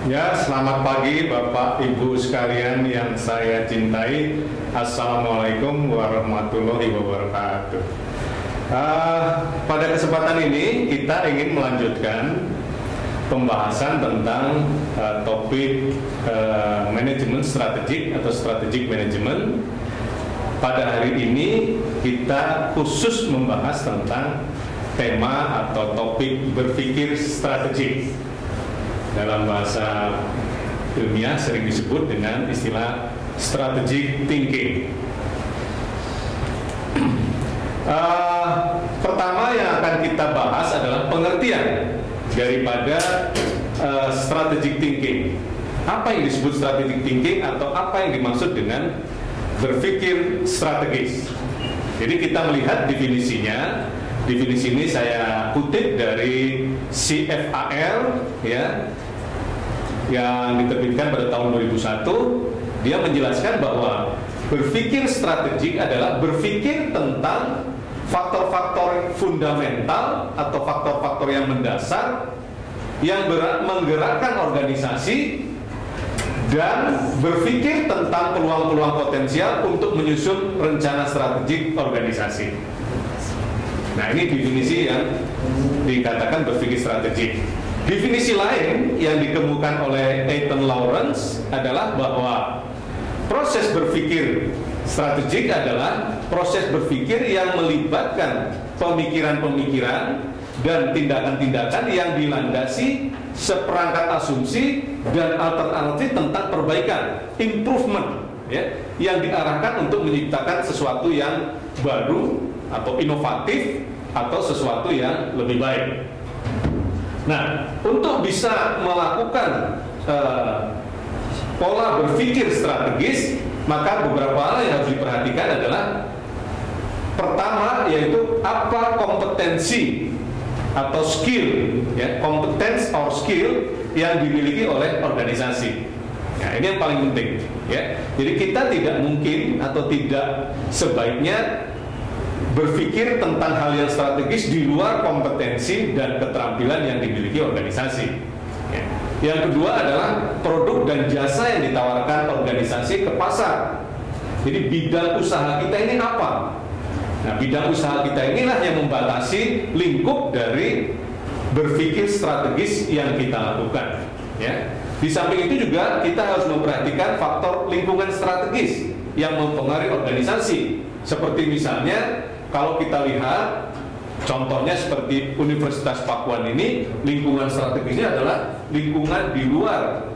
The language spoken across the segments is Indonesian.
Ya, selamat pagi Bapak Ibu sekalian yang saya cintai. Assalamualaikum warahmatullahi wabarakatuh. Pada kesempatan ini kita ingin melanjutkan pembahasan tentang topik manajemen strategik atau strategic management. Pada hari ini kita khusus membahas tentang tema atau topik berpikir strategik. Dalam bahasa ilmiah sering disebut dengan istilah strategic thinking. Pertama yang akan kita bahas adalah pengertian daripada strategic thinking. Apa yang disebut strategic thinking atau apa yang dimaksud dengan berpikir strategis? Jadi kita melihat definisinya. Definisi ini saya kutip dari CFAR, ya, yang diterbitkan pada tahun 2001. Dia menjelaskan bahwa berpikir strategik adalah berpikir tentang faktor-faktor fundamental atau faktor-faktor yang mendasar yang menggerakkan organisasi dan berpikir tentang peluang-peluang potensial untuk menyusun rencana strategik organisasi. Nah, ini definisi yang dikatakan berpikir strategik. Definisi lain yang dikemukakan oleh Ethan Lawrence adalah bahwa proses berpikir strategik adalah proses berpikir yang melibatkan pemikiran-pemikiran dan tindakan-tindakan yang dilandasi seperangkat asumsi dan alternatif tentang perbaikan, improvement, ya, yang diarahkan untuk menciptakan sesuatu yang baru atau inovatif atau sesuatu yang lebih baik. Nah, untuk bisa melakukan pola berpikir strategis, maka beberapa hal yang harus diperhatikan adalah pertama yaitu apa kompetensi atau skill, ya, competence or skill yang dimiliki oleh organisasi. Nah, ini yang paling penting, ya. Jadi kita tidak mungkin atau tidak sebaiknya berpikir tentang hal yang strategis di luar kompetensi dan keterampilan yang dimiliki organisasi. Ya. Yang kedua adalah produk dan jasa yang ditawarkan organisasi ke pasar. Jadi bidang usaha kita ini apa? Nah, bidang usaha kita inilah yang membatasi lingkup dari berpikir strategis yang kita lakukan. Ya. Di samping itu juga kita harus memperhatikan faktor lingkungan strategis yang mempengaruhi organisasi. Seperti misalnya kalau kita lihat contohnya seperti Universitas Pakuan ini, lingkungan strategisnya adalah lingkungan di luar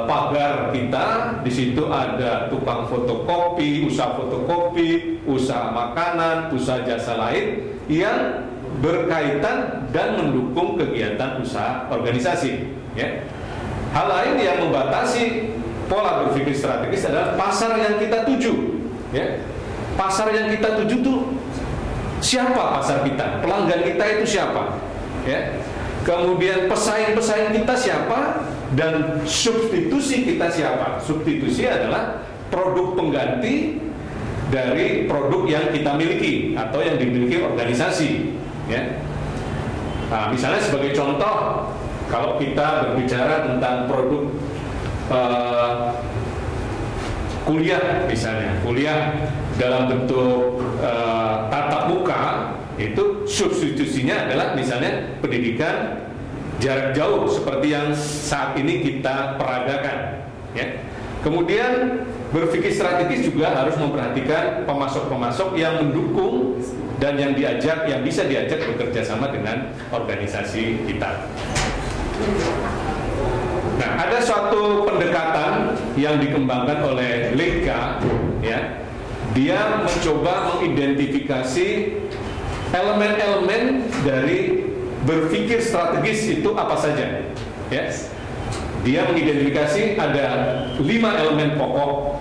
pagar kita. Di situ ada tukang fotokopi, usaha fotokopi, usaha makanan, usaha jasa lain yang berkaitan dan mendukung kegiatan usaha organisasi. Ya. Hal lain yang membatasi pola berpikir strategis adalah pasar yang kita tuju. Ya. Pasar yang kita tuju tuh siapa pasar kita? Pelanggan kita itu siapa? Ya. Kemudian pesaing-pesaing kita siapa? Dan substitusi kita siapa? Substitusi adalah produk pengganti dari produk yang kita miliki atau yang dimiliki organisasi. Ya. Nah, misalnya sebagai contoh, kalau kita berbicara tentang produk kuliah, misalnya kuliah dalam bentuk tatap muka, itu substitusinya adalah misalnya pendidikan jarak jauh seperti yang saat ini kita peragakan. Ya. Kemudian berpikir strategis juga harus memperhatikan pemasok-pemasok yang mendukung dan yang bisa diajak bekerja sama dengan organisasi kita. Nah, ada suatu pendekatan yang dikembangkan oleh Leica, ya. Dia mencoba mengidentifikasi elemen-elemen dari berpikir strategis itu apa saja. Ya. Dia mengidentifikasi ada 5 elemen pokok.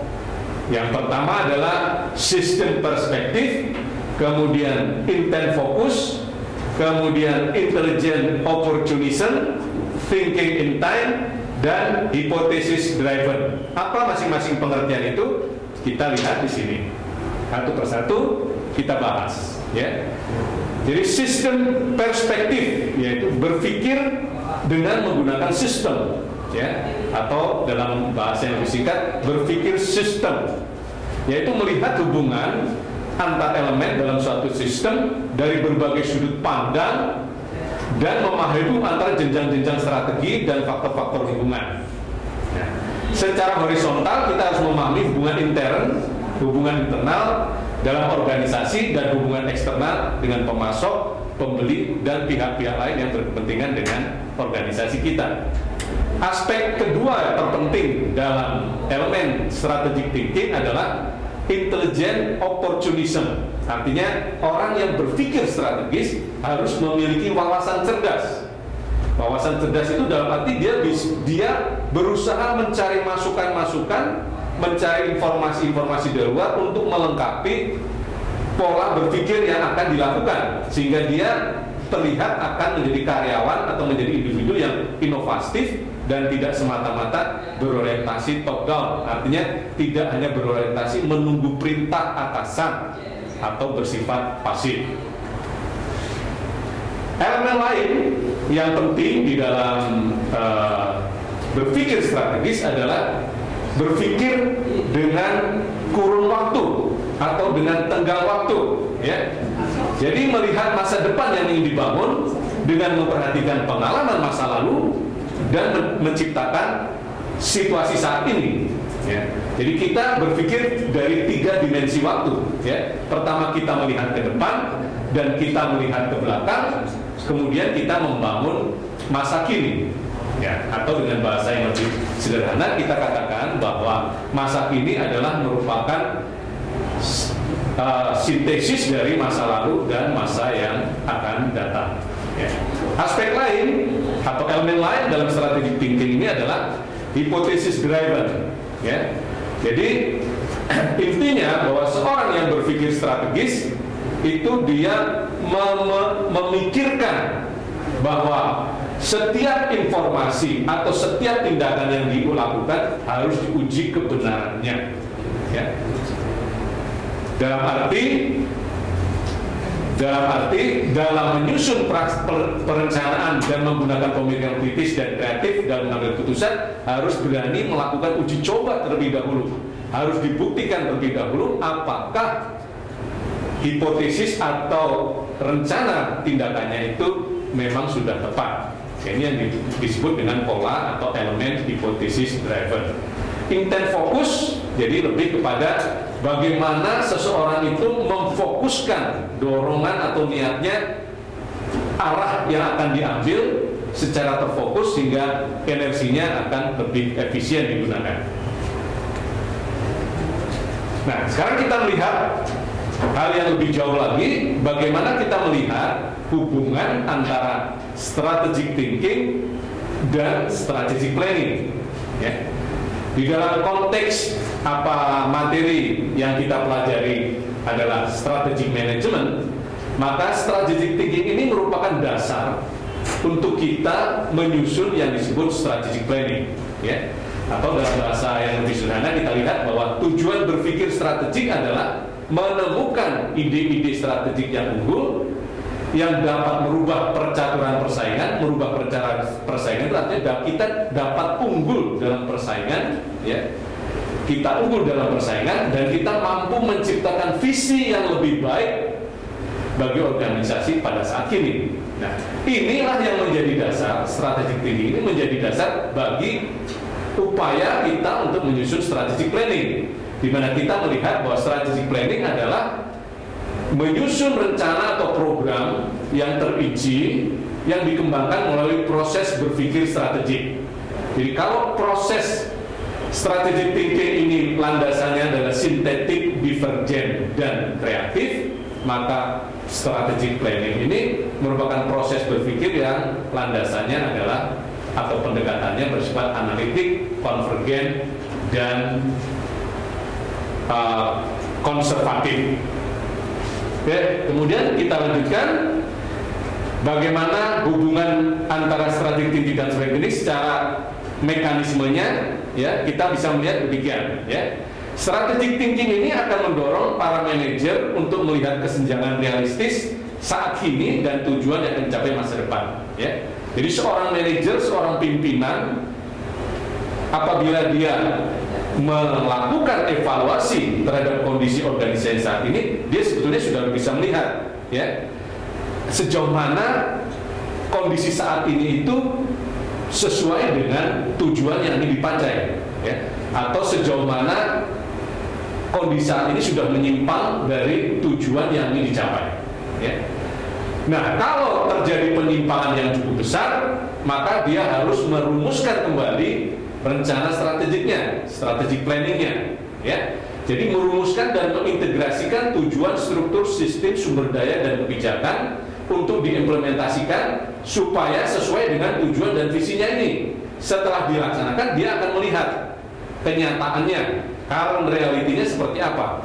Yang pertama adalah sistem perspektif, kemudian intent fokus, kemudian intelligent opportunism, thinking in time, dan hipotesis driven. Apa masing-masing pengertian itu? Kita lihat di sini. Satu persatu kita bahas, ya. Jadi sistem perspektif yaitu berpikir dengan menggunakan sistem. ya, atau dalam bahasa yang lebih singkat berpikir sistem, yaitu melihat hubungan antar elemen dalam suatu sistem dari berbagai sudut pandang dan memahami antara jenjang-jenjang strategi dan faktor-faktor lingkungan. Nah, secara horizontal kita harus memahami hubungan intern, hubungan internal dalam organisasi, dan hubungan eksternal dengan pemasok, pembeli, dan pihak-pihak lain yang berkepentingan dengan organisasi kita. Aspek kedua terpenting dalam elemen strategic thinking adalah intelligent opportunism. Artinya orang yang berpikir strategis harus memiliki wawasan cerdas. Wawasan cerdas itu dalam arti dia berusaha mencari masukan-masukan, mencari informasi-informasi dari luar untuk melengkapi pola berpikir yang akan dilakukan, sehingga dia terlihat akan menjadi karyawan atau menjadi individu yang inovatif dan tidak semata-mata berorientasi top down. Artinya tidak hanya berorientasi menunggu perintah atasan atau bersifat pasif. Elemen lain yang penting di dalam berpikir strategis adalah berpikir dengan kurun waktu atau dengan tenggang waktu, ya. Jadi melihat masa depan yang ingin dibangun dengan memperhatikan pengalaman masa lalu dan menciptakan situasi saat ini, ya. Jadi kita berpikir dari 3 dimensi waktu, ya. Pertama kita melihat ke depan dan kita melihat ke belakang, kemudian kita membangun masa kini, ya. Atau dengan bahasa yang lebih sederhana kita katakan bahwa masa kini adalah merupakan sintesis dari masa lalu dan masa yang akan datang, ya. Aspek lain atau elemen lain dalam strategic thinking ini adalah hypothesis driven, ya. Jadi intinya bahwa seorang yang berpikir strategis itu dia memikirkan bahwa setiap informasi atau setiap tindakan yang dilakukan harus diuji kebenarannya, ya. Dalam arti dalam menyusun perencanaan dan menggunakan pemikiran kritis dan kreatif dalam mengambil keputusan harus berani melakukan uji coba terlebih dahulu. Harus dibuktikan terlebih dahulu apakah hipotesis atau rencana tindakannya itu memang sudah tepat. Ini yang disebut dengan pola atau elemen hipotesis driven. Intent fokus jadi lebih kepada bagaimana seseorang itu memfokuskan dorongan atau niatnya, arah yang akan diambil secara terfokus sehingga energinya akan lebih efisien digunakan. Nah, sekarang kita melihat hal yang lebih jauh lagi, bagaimana kita melihat hubungan antara strategic thinking dan strategic planning, ya. Di dalam konteks apa materi yang kita pelajari adalah strategic management, maka strategic thinking ini merupakan dasar untuk kita menyusun yang disebut strategic planning, ya. Atau dalam bahasa yang lebih sederhana kita lihat bahwa tujuan berpikir strategik adalah menemukan ide-ide strategik yang unggul yang dapat merubah percaturan persaingan. Merubah persaingan itu artinya kita dapat unggul dalam persaingan, ya. Kita unggul dalam persaingan dan kita mampu menciptakan visi yang lebih baik bagi organisasi pada saat ini. Nah, inilah yang menjadi dasar strategic thinking, ini menjadi dasar bagi upaya kita untuk menyusun strategic planning, di mana kita melihat bahwa strategic planning adalah menyusun rencana atau program yang teruji yang dikembangkan melalui proses berpikir strategik. Jadi kalau proses strategic thinking ini landasannya adalah sintetik, divergen, dan kreatif, maka strategic planning ini merupakan proses berpikir yang landasannya adalah atau pendekatannya bersifat analitik, konvergen, dan konservatif. Oke, kemudian kita lanjutkan bagaimana hubungan antara strategic thinking dan strategic ini secara mekanismenya, ya. Kita bisa melihat demikian, ya. Strategic thinking ini akan mendorong para manajer untuk melihat kesenjangan realistis saat ini dan tujuan yang akan dicapai masa depan, ya. Jadi seorang manajer, seorang pimpinan apabila dia melakukan evaluasi terhadap kondisi organisasi saat ini, dia sebetulnya sudah bisa melihat ya sejauh mana kondisi saat ini itu sesuai dengan tujuan yang ingin dipakai ya, atau sejauh mana kondisi saat ini sudah menyimpang dari tujuan yang ingin dicapai ya. Nah, kalau terjadi penyimpangan yang cukup besar, maka dia harus merumuskan kembali rencana strategiknya, strategic planningnya, ya. Jadi merumuskan dan mengintegrasikan tujuan, struktur, sistem, sumber daya dan kebijakan untuk diimplementasikan supaya sesuai dengan tujuan dan visinya ini. Setelah dilaksanakan, dia akan melihat kenyataannya, current reality-nya seperti apa,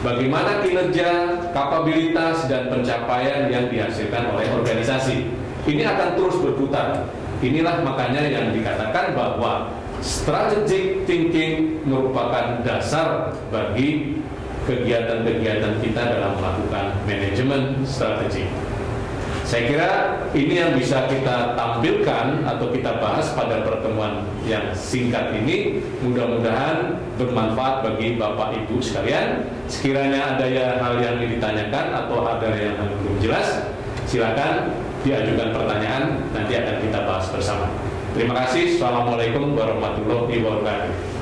bagaimana kinerja, kapabilitas dan pencapaian yang dihasilkan oleh organisasi. Ini akan terus berputar. Inilah makanya yang dikatakan bahwa strategic thinking merupakan dasar bagi kegiatan-kegiatan kita dalam melakukan manajemen strategi. Saya kira ini yang bisa kita tampilkan atau kita bahas pada pertemuan yang singkat ini. Mudah-mudahan bermanfaat bagi Bapak Ibu sekalian. Sekiranya ada hal yang ingin ditanyakan atau ada yang belum jelas, silakan diajukan pertanyaan, nanti akan kita bahas bersama. Terima kasih. Assalamualaikum warahmatullahi wabarakatuh.